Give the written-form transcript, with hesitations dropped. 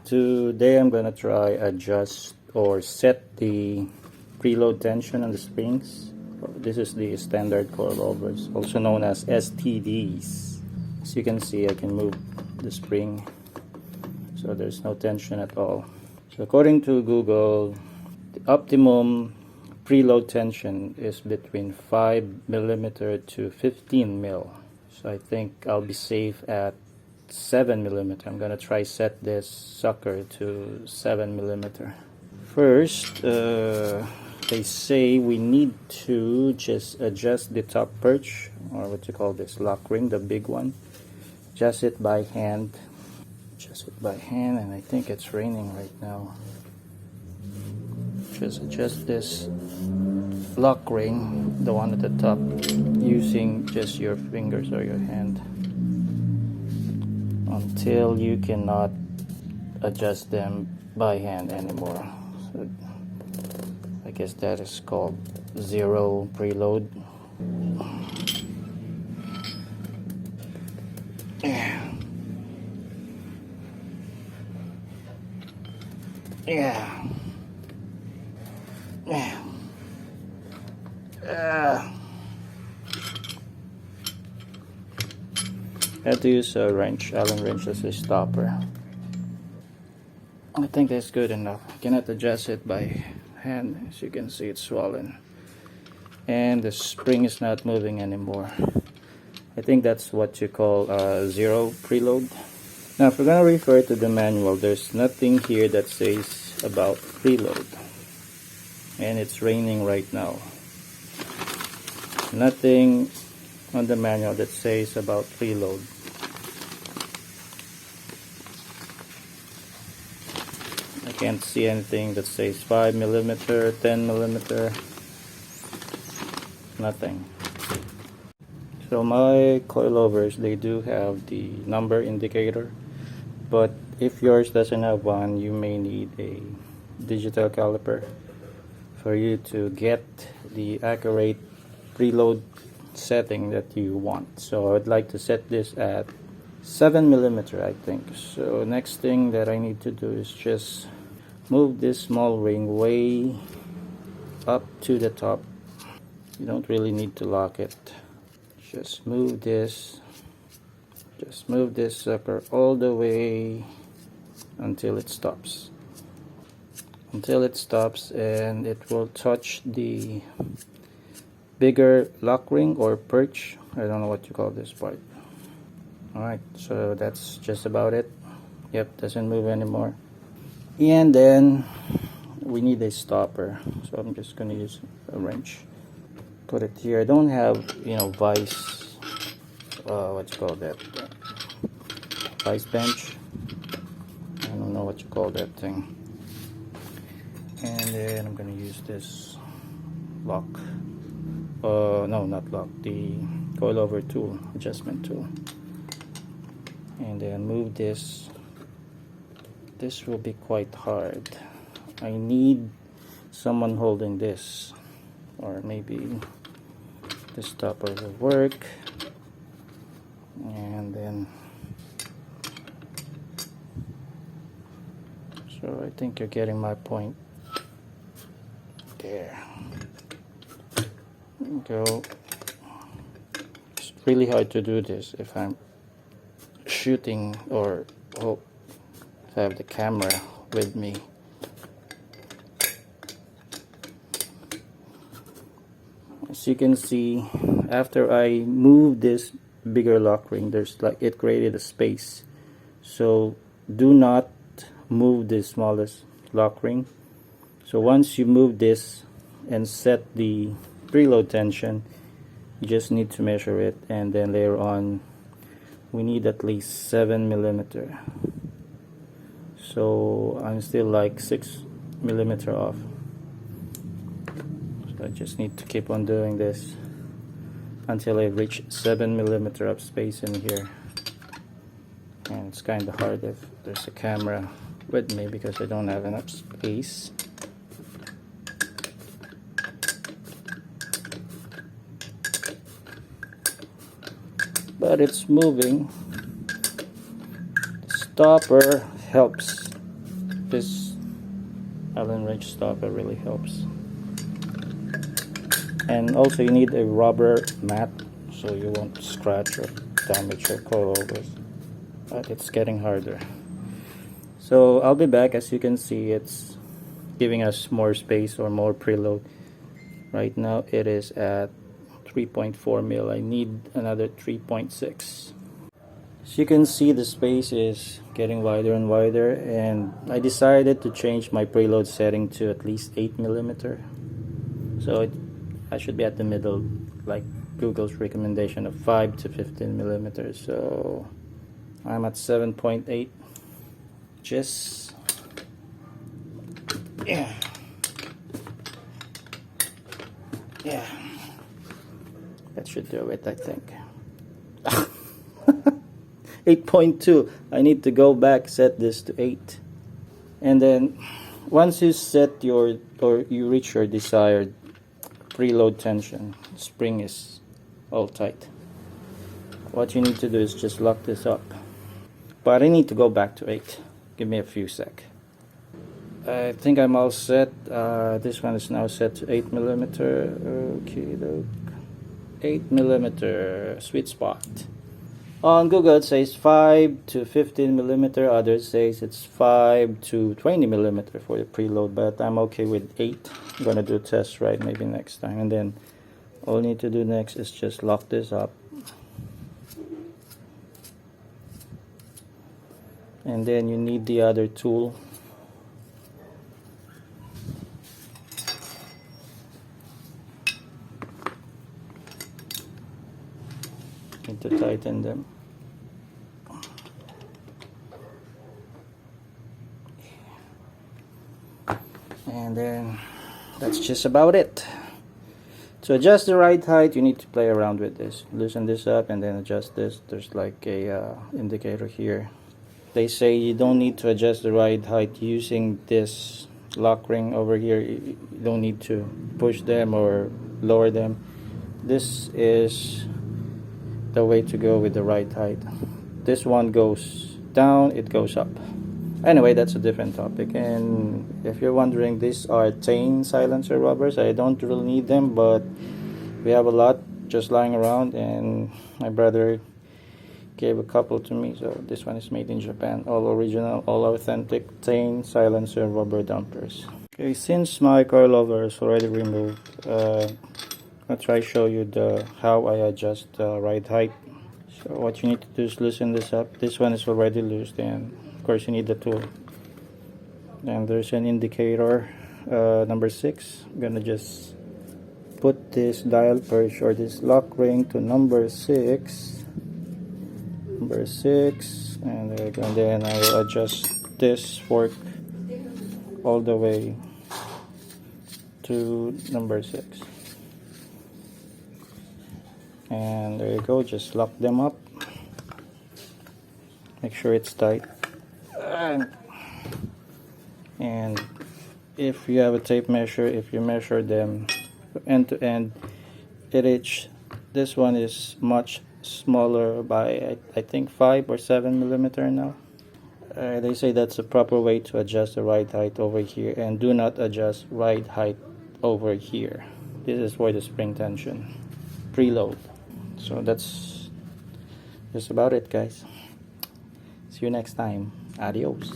Today I'm gonna try adjust or set the preload tension on the springs. This is the standard coilovers, also known as STDs. As you can see, I can move the spring, so there's no tension at all. So according to Google, the optimum preload tension is between 5mm to 15mm. So I think I'll be safe at 7mm. I'm gonna try set this sucker to 7mm. First, they say we need to just adjust the top perch, or what you call this, lock ring, the big one. Adjust it by hand. Adjust it by hand, and I think it's raining right now. Just adjust this lock ring, the one at the top, using just your fingers or your hand, until you cannot adjust them by hand anymore. So I guess that is called zero preload. Yeah. Yeah. Yeah. I had to use a wrench, Allen wrench, as a stopper. I think that's good enough. I cannot adjust it by hand. As you can see, it's swollen, and the spring is not moving anymore. I think that's what you call zero preload. Now, if we're going to refer to the manual, there's nothing here that says about preload. And it's raining right now. Nothing on the manual that says about preload. I can't see anything that says 5mm, 10mm. Nothing. So my coilovers, they do have the number indicator, but if yours doesn't have one, you may need a digital caliper for you to get the accurate preload setting that you want. So I'd like to set this at 7mm, I think. So next thing that I need to do is just move this small ring way up to the top. You don't really need to lock it. Just move this sucker all the way until it stops. Until it stops, and it will touch the bigger lock ring or perch. I don't know what you call this part. Alright, so that's just about it. Yep, doesn't move anymore. And then we need a stopper, so I'm just gonna use a wrench. Put it here. I don't have, vice, what you call that, vice bench. I don't know what you call that thing. And then I'm gonna use this lock, no, not lock, the coilover tool, adjustment tool, and then move this. This will be quite hard. I need someone holding this, or maybe the stopper will work. And then, so I think you're getting my point. There you go. It's really hard to do this if I'm shooting or have the camera with me. As you can see, after I move this bigger lock ring, there's it created a space. So do not move the smallest lock ring. So once you move this and set the preload tension, you just need to measure it, and then later on we need at least 7mm. So I'm still like 6mm off. So I just need to keep on doing this until I reach 7mm of space in here. And it's kind of hard if there's a camera with me because I don't have enough space. But it's moving. The stopper helps this Allen wrench stopper really helps. And also you need a rubber mat so you won't scratch or damage your coilovers. But it's getting harder. So I'll be back. As you can see, it's giving us more space or more preload. Right now it is at 3.4 mil. I need another 3.6. As you can see, the space is getting wider and wider, and I decided to change my preload setting to at least 8 millimeter. So I should be at the middle, like Google's recommendation of 5 to 15 millimeters. So I'm at 7.8. Just yeah. That should do it, I think. 8.2. I need to go back, set this to 8. And then once you set your, or you reach your desired preload tension, spring is all tight, what you need to do is just lock this up. But I need to go back to 8. Give me a few sec. I think I'm all set. This one is now set to 8 millimeter. Okay, 8 millimeter sweet spot. On Google it says 5 to 15 millimeter. Others says it's 5 to 20 millimeter for the preload, but I'm okay with 8. I'm gonna do a test ride maybe next time, and then all you need to do next is just lock this up. And then you need the other tool. Need to tighten them. And then that's just about it. To adjust the ride height, you need to play around with this. Loosen this up and then adjust this. There's like a indicator here. They say you don't need to adjust the ride height using this lock ring over here. You don't need to push them or lower them. This is the way to go with the ride height. This one goes down, it goes up. Anyway, that's a different topic. And if you're wondering, these are taiwan silencer rubbers. I don't really need them, but we have a lot just lying around, and my brother gave a couple to me. So this one is made in Japan, all original, all authentic taiwan silencer rubber dampers. Okay, since my coilover is already removed, I'll try to show you how I adjust the ride height. So what you need to do is loosen this up. This one is already loose, and of course you need the tool. And there's an indicator, number 6. I'm gonna just put this dial perch or this lock ring to number 6. Number 6, and there you go. And then I will adjust this fork all the way to number 6. And there you go, just lock them up. Make sure it's tight. And if you have a tape measure, if you measure them end to end, this one is much smaller by I think 5 or 7 millimeter now. They say that's the proper way to adjust the ride height over here, and do not adjust ride height over here. This is for the spring tension preload. So that's just about it, guys. See you next time. Adios.